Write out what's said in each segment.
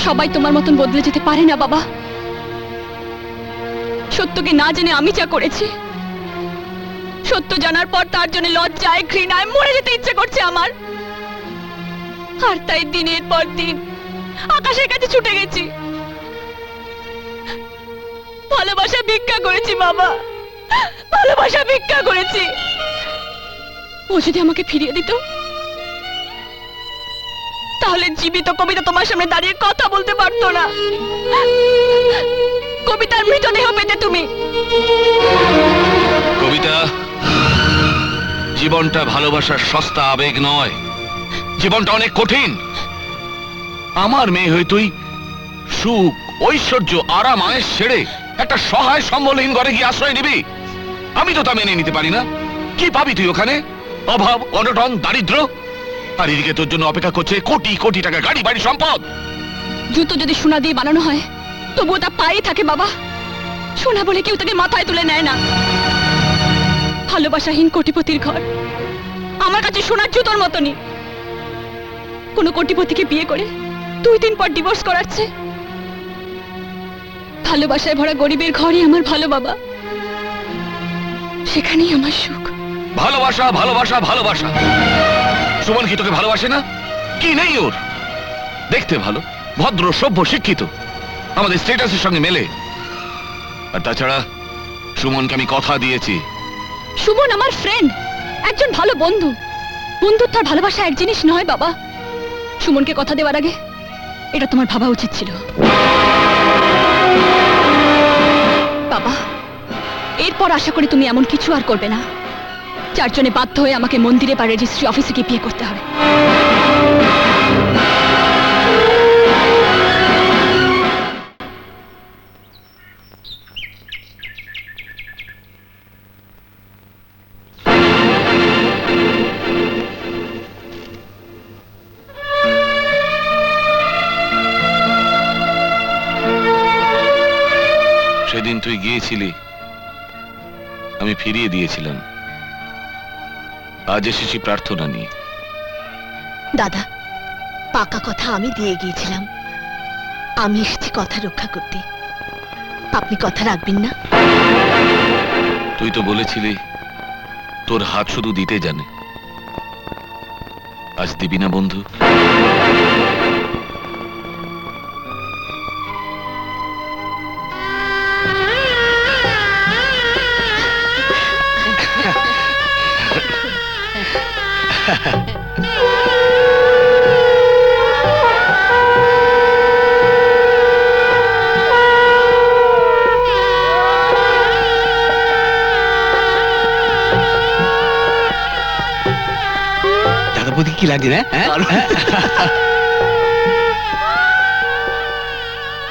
সবাই তোমার মতন বদলে যেতে পারে না বাবা। সত্যকে না জেনে আমি যা করেছি, সত্য জানার পর তার জন্য লজ্জায় ঘৃণায় মরে যেতে ইচ্ছে করছে আমার। আর তাই দিনের পর দিন আকাশের কাছে ছুটে গেছি, ভালোবাসা ভিক্ষা করেছি বাবা, ভালোবাসা ভিক্ষা করেছি। ও যদি আমাকে ফিরিয়ে দিত, তাহলে জীবিত কবিতা তোমার সামনে দাঁড়িয়ে কথা বলতে পারতো না। কবিতার মৃতদেহ পেতে তুমি। কবিতা, জীবনটা ভালোবাসার সস্তা আবেগ নয়, জীবনটা অনেক কঠিন। আমার মেয়ে হয়ে তুই সুখ, ঐশ্বর্য, আরাম, আয়েশ ছেড়ে একটা সহায় সম্বলহীন ঘরে গিয়ে আশ্রয় নিবি? আমি তো তা মেনে নিতে পারি না। কি পাবি তুই ওখানে? অভাব, অনটন, দারিদ্র। আর এদিকে তোর জন্য অপেক্ষা করছে কোটি কোটি টাকা, গাড়ি, বাড়ি, সম্পদ। জুতো যদি সোনা দিয়ে বানানো হয়, তবুও তা পায়ে থাকে বাবা। সোনা বলে কেউ তাকে মাথায় তুলে নেয় না। ভালোবাসাহীন কোটিপতির ঘর আমার কাছে সোনার জুতোর মতনই। কোনো কোটিপতিকে বিয়ে করে 2 দিন পর ডিভোর্স করাচ্ছে। ভালোবাসায় ভরা গরিবের ঘরই আমার ভালো বাবা, সেখানেই আমার সুখ। ভালোবাসা, ভালোবাসা, ভালোবাসা। সুমন কি তোকে ভালোবাসে না? কি নেই ওর? দেখতে ভালো, ভদ্র, সভ্য, শিক্ষিত, আমাদের স্ট্যাটাসের সঙ্গে মেলে। আর তাছাড়া সুমনকে আমি কথা দিয়েছি। সুমন আমার ফ্রেন্ড, একজন ভালো বন্ধু। বন্ধুত্ব আর ভালোবাসা এক জিনিস নয় বাবা। সুমনকে কথা দেওয়ার আগে এটা তোমার ভাবা উচিত ছিল বাবা। এরপর আশা করি তুমি এমন কিছু আর করবে না যার জন্য বাধ্য হয়ে আমাকে মন্দিরে বা রেজিস্ট্রি অফিসে গিয়ে বিয়ে করতে হবে। সেদিন তুই গিয়েছিলি, আমি ফিরিয়ে দিয়েছিলাম। আজ এসেছি প্রার্থনা নিয়ে। দাদা, পাকা কথা আমি দিয়ে গিয়েছিলাম। আমি এসেছি কথা রক্ষা করতে। আপনি কথা রাখবেন না? তুই তো বলেছিলি তোর হাত শুধু দিতে জানে। আজ দিবি না বন্ধু? দাদাপতি কি লাগে না?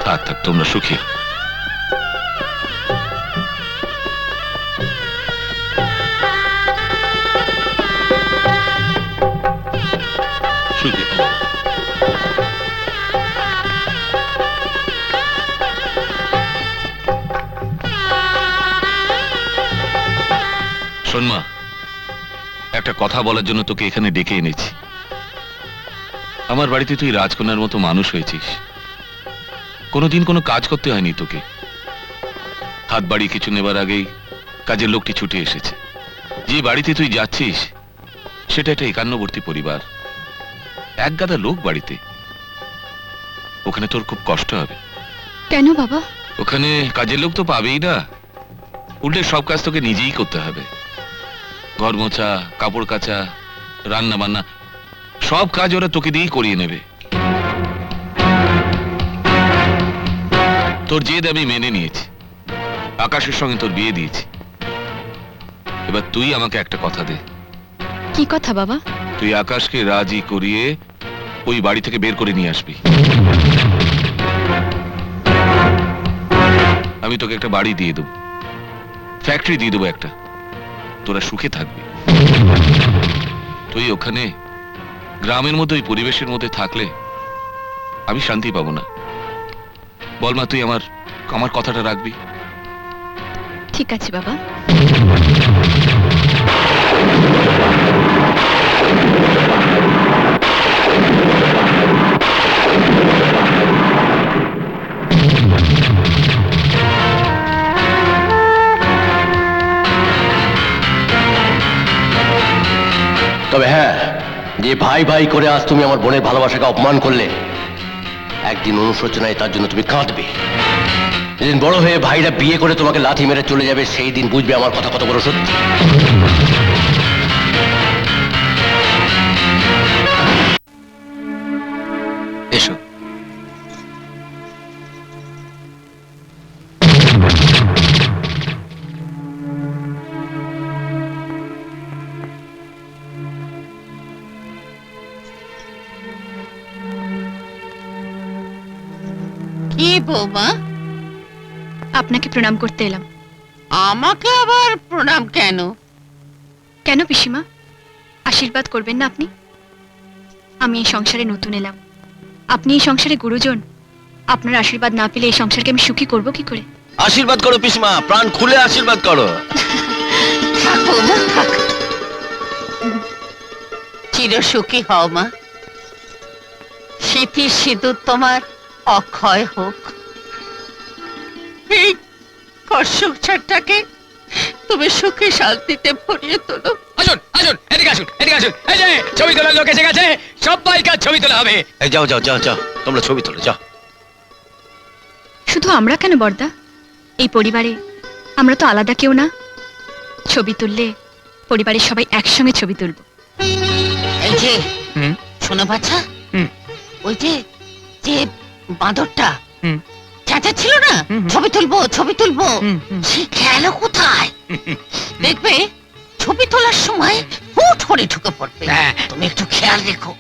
থাক থাক, তোমরা সুখী। সুখী। শোন মা, একটা কথা বলার জন্য তোকে এখানে ডেকে এনেছি। আমার বাড়িতে তুই রাজকন্যার মতো মানুষ হয়েছিস। কোনোদিন কোনো কাজ করতে হয়নি তোকে। হাত বাড়িয়ে কিছু নেবার আগেই কাজের লোকটি ছুটে এসেছে। যে বাড়িতে তুই যাচ্ছিস সেটা একটা একান্নবর্তী পরিবার, এক গাদা লোক বাড়িতে। ওখানে তোর খুব কষ্ট হবে। কেন বাবা? ওখানে কাজের লোক তো পাবেই না, উল্টে সব কাজ তোকে নিজেই করতে হবে। ঘর মোছা, কাপড় কাচা, রান্না বান্না, সব কাজ ওরা তোকে দিয়েই করিয়ে নেবে। তোর জেদ আমি মেনে নিয়েছি, আকাশের সঙ্গে তোর বিয়ে দিয়েছি। এবার তুই আমাকে একটা কথা দে। কি কথা বাবা? তুই আকাশকে রাজি করিয়ে ওই বাড়ি থেকে বের করে নিয়ে আসবি। আমি তোকে একটা বাড়ি দিয়ে দেবো, ফ্যাক্টরি দিয়ে দেবো একটা, তোরা সুখে থাকবি। তুই ওখানে গ্রামের মধ্যে ওই পরিবেশের মধ্যে থাকলে আমি শান্তি পাবো না। বল মা, তুই আমার কথাটা রাখবি? ঠিক আছে বাবা। যে ভাই ভাই করে আজ তুমি আমার বোনের ভালোবাসাকে অপমান করলে, একদিন অনুশোচনায় তার জন্য তুমি কাঁদবে। যেদিন বড় হয়ে ভাইরা বিয়ে করে তোমাকে লাথি মেরে চলে যাবে, সেই দিন বুঝবে আমার কথা কত বড় সত্যি। এসো। কি বৌমা, আপনাকে প্রণাম করতে এলাম। আমাকে আবার প্রণাম কেন? কেন পিসিমা, আশীর্বাদ করবেন না আপনি? আমি এই সংসারে নতুন এলাম, আপনি এই সংসারে গুরুজন। আপনার আশীর্বাদ না পেলে এই সংসারকে আমি সুখী করব কি করে? আশীর্বাদ করো পিসমা, প্রাণ খুলে আশীর্বাদ করো। থাক বৌমা, থাক। চিরসুখী হও মা। স্মৃতির সিঁদুর তোমার অক্ষয় হোক। এই সংসারটাকে তুমি সুখে শান্তিতে ভরিয়ে তোলো। আসুন আসুন, এদিকে আসুন, এদিকে আসুন। এই যে ছবি তোলার লোক এসে গেছে, সবাইকার ছবি তোলা হবে। এই যাও যাও যাও যাও, তোমরা ছবি তোলো যাও। শুধু আমরা কেন বর্দা, এই পরিবারে আমরা তো আলাদা কেউ না। ছবি তুললে পরিবারের সবাই একসঙ্গে ছবি তুলব। এই যে হুম। শোনো বাচ্চা, হুম। ওই যে যে বাঁদরটা হুম। চাচা ছিল না, হুম, হুম। ছবি তুলবো ছবি তুলবো, হুম, হুম। সে গেল কোথায়? দেখবে ছবি তোলার সময় হুট করে ঢুকে পড়বে। হ্যাঁ। তুমি একটু খেয়াল রেখো।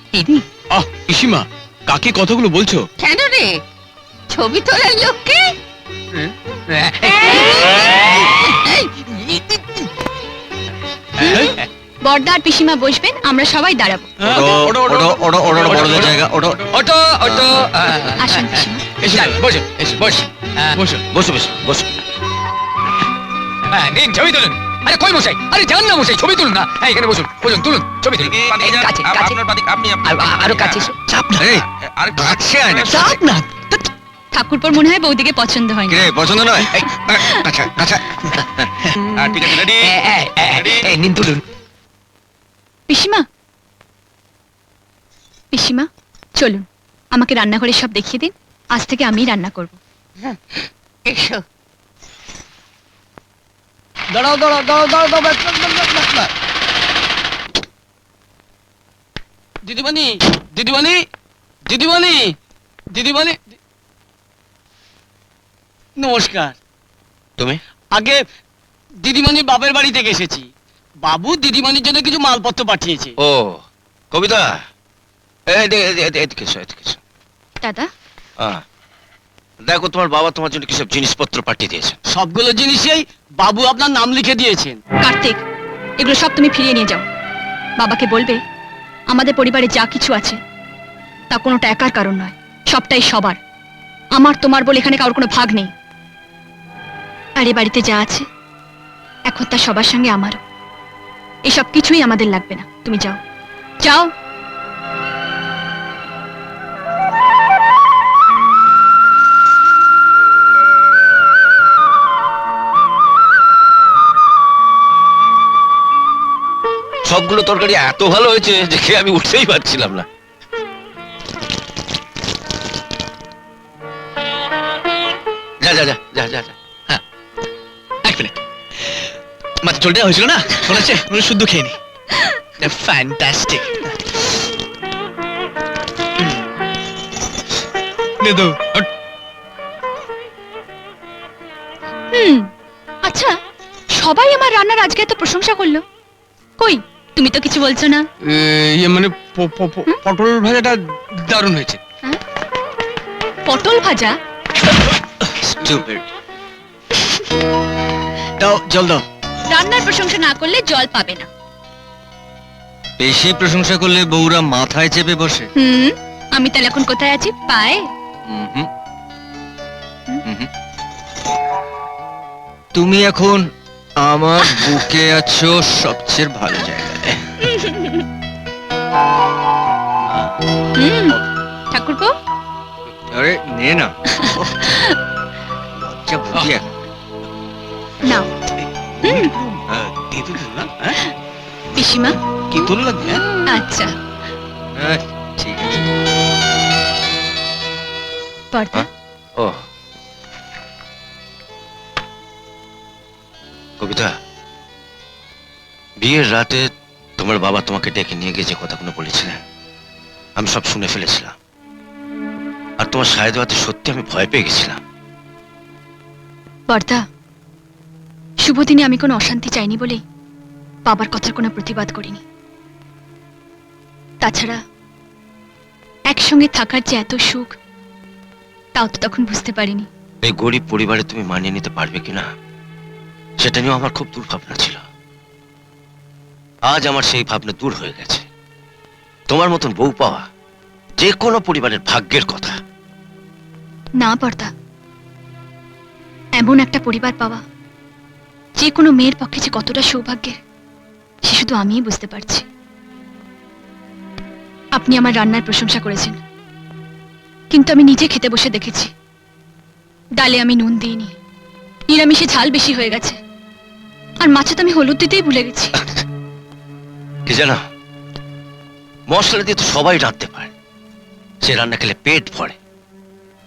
আহ পিসিমা, কাকে কতগুলো বলছো? কেন রে, ছবি তোলার লোককে? বর্দা আর পিসিমা বসবেন, আমরা সবাই দাঁড়াবো। জায়গা ওটো। ওটো ওটো। আসুন পিসিমা। এসে বসুন, এসে বসুন, বসুন। বসো বসো বসো। হ্যাঁ, নিন ছবি তুলুন। আরে কই মশাই, আরে যান না মশাই, ছবি তুলুন না। হ্যাঁ, এখানে বসুন, বসুন, তুলুন ছবি তুলুন। এই কাছে কাছে, আরো কাছে এসো। চাপ না, আর কাছে আয় না। চাপ না। ঠাকুরপোর মনে হয় বৌদিকে পছন্দ হয় না। পছন্দ নয়? আচ্ছা আচ্ছা, ঠিক আছে, রেডি। এই নিন তুলুন। পিসিমা, পিসিমা চলুন, আমাকে রান্নাঘরে সব দেখিয়ে দিন। আজ থেকে আমিই রান্না করব। এসো। দাঁড়াও দাঁড়াও দাঁড়াও দাঁড়াও দাঁড়াও। দিদিমণি, দিদিমণি, দিদিমণি, দিদিমণি। নমস্কার। তুমি? আগে দিদিমণি বাপের বাড়ি থেকে এসেছি। বাবু দিদিমণির জন্য কিছু মালপত্র পাঠিয়েছে। ও কবিতা, এদিকে এসো, এদিকে এসো। দাদা, দেখো তোমার বাবা তোমার জন্য কিসব জিনিসপত্র পাঠিয়ে দিয়েছে। সবগুলো জিনিসেই বাবু আপনার নাম লিখে দিয়েছেন। কার্তিক, এগুলো সব তুমি ফিরিয়ে নিয়ে যাও। বাবাকে বলবে আমাদের পরিবারে যা কিছু আছে তা কোনোটা একার কারণ নয়, সবটাই সবার। আমার তোমার বলে এখানে কারোর কোনো ভাগ নেই। আর এ বাড়িতে যা আছে এখন তা সবার সঙ্গে আমারও। এসব কিছুই আমাদের লাগবে না, তুমি যাও যাও। সবগুলো তরকারি এত ভালো হয়েছে যে খেয়ে আমি উঠতেই পারছিলাম না। যা যা যা যা যা যা। হ্যাঁ, এক মিনিট। মাত্র চলটা হয়েছিল না, শোনাচ্ছে শুদ্ধ খেয়ে নি। ফ্যান্টাস্টিক। আচ্ছা, সবাই আমার রান্নার আজকে এত প্রশংসা করলো, কই তুমি তো কিছু বলছো না? ইয়ে মানে পটল ভাজাটা দারুণ হয়েছে। হ্যাঁ? পটল ভাজা? Stupid. দাও জল দাও। রান্নার প্রশংসা না করলে জল পাবে না। বেশি প্রশংসা করলে বউরা মাথায় চেপে বসে। আমি তাহলে এখন কোথায় আছি? পায়ে? তুমি এখন আমার বুকে আছো সবচেয়ে ভালো জায়গায়। ঠাকুরপো, আরে নে না, লজ্জা বুঝিয়ে। নাও। পিসিমা, কি তোর লাগবে? আচ্ছা। ঠিক আছে। পর্দা ও কবিতা, বিয়ের রাতে তোমার বাবা তোমাকে ডেকে নিয়ে গিয়ে যে কথাগুলো বলেছিলেন আমি সব শুনে ফেলেছিলাম। আর তোমার সাহেদ হাতে সত্যি আমি ভয় পেয়ে গেছিলাম। পর্দা, শুভ দিনে আমি কোনো অশান্তি চাইনি বলেই বাবার কথার কোনো প্রতিবাদ করিনি। তাছাড়া একসঙ্গে থাকার যে এত সুখ তাও তো তখন বুঝতে পারিনি। এই গরিব পরিবারে তুমি মানিয়ে নিতে পারবে কিনা সেটা নিয়েও আমার খুব দুর্ভাবনা ছিল। আজ আমার সেই ভাবনা দূর হয়ে গেছে। তোমার মতন বউ পাওয়া যে কোনো পরিবারের ভাগ্যের কথা। না পর্দা, এমন একটা পরিবার পাওয়া যে কোনো মেয়ের পক্ষে যে কতটা সৌভাগ্যের সে শুধু আমিই বুঝতে পারছি। আপনি আমার রান্নার প্রশংসা করেছেন, কিন্তু আমি নিজে খেতে বসে দেখেছি ডালে আমি নুন দিইনি, নিরামিষে ঝাল বেশি হয়ে গেছে, আর মাছে তো আমি হলুদ দিতেই ভুলে গেছি। কি জানো, মশলা দিয়ে তো সবাই রাঁধতে পারে, সে রান্না খেলে পেট ভরে।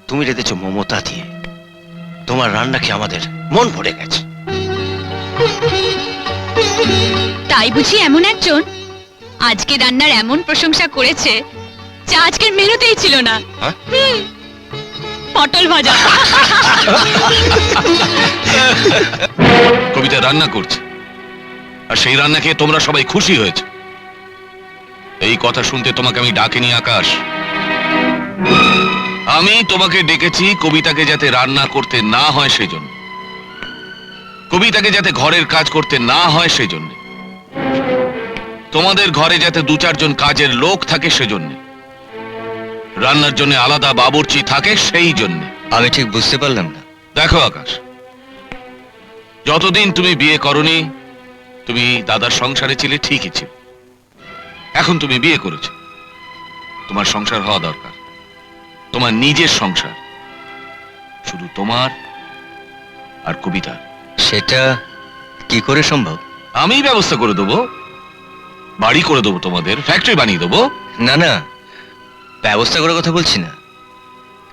তুমি রেঁধেছো মমতা দিয়ে, তোমার রান্না খেয়ে আমাদের মন ভরে গেছে। তাই বুঝি এমন একজন আজকে রান্নার এমন প্রশংসা করেছে যা আজকের মেনুতেই ছিল না। হ্যাঁ? পটল ভাজা। কবিতা রান্না করছে, আর সেই রান্না খেয়ে তোমরা সবাই খুশি হয়েছে। এই কথা শুনতে তোমাকে আমি ডাকিনি আকাশ। আমি তোমাকে ডেকেছি কবিতাকে যাতে রান্না করতে না হয় সেজন্য, কবিতাকে যাতে ঘরের কাজ করতে না হয় সেজন্য, তোমাদের ঘরে যাতে 2-4 জন কাজের লোক থাকে সেজন্য, রান্নার জন্য আলাদা বাবুর্চি থাকে সেই জন্য। আমি ঠিক বুঝতে পারলাম না। দেখো আকাশ, যতদিন তুমি বিয়ে করনি তুমি দাদার সংসারে ছিলে ঠিকই ছিল। এখন তুমি বিয়ে করেছো, তোমার সংসার হওয়া দরকার, তোমার নিজের সংসার, শুধু তোমার আর কবিতার। সেটা কি করে সম্ভব? আমি ব্যবস্থা করে দেবো, বাড়ি করে দেবো, তোমাদের ফ্যাক্টরি বানিয়ে দেবো। না না, ব্যবস্থা করার কথা বলছি না,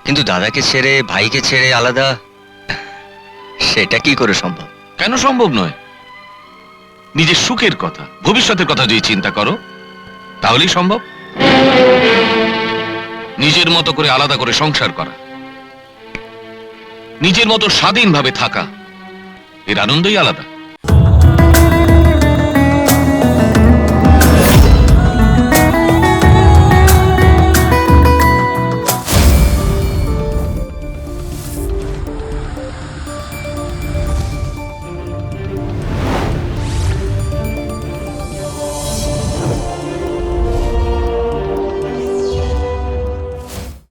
কিন্তু দাদাকে ছেড়ে ভাইকে ছেড়ে আলাদা, সেটা কি করে সম্ভব? কেন সম্ভব নয়? নিজের সুখের কথা, ভবিষ্যতের কথা যদি চিন্তা করো তাহলেই সম্ভব। নিজের মতো করে আলাদা করে সংসার করা, নিজের মতো স্বাধীনভাবে থাকা, এর আনন্দই আলাদা।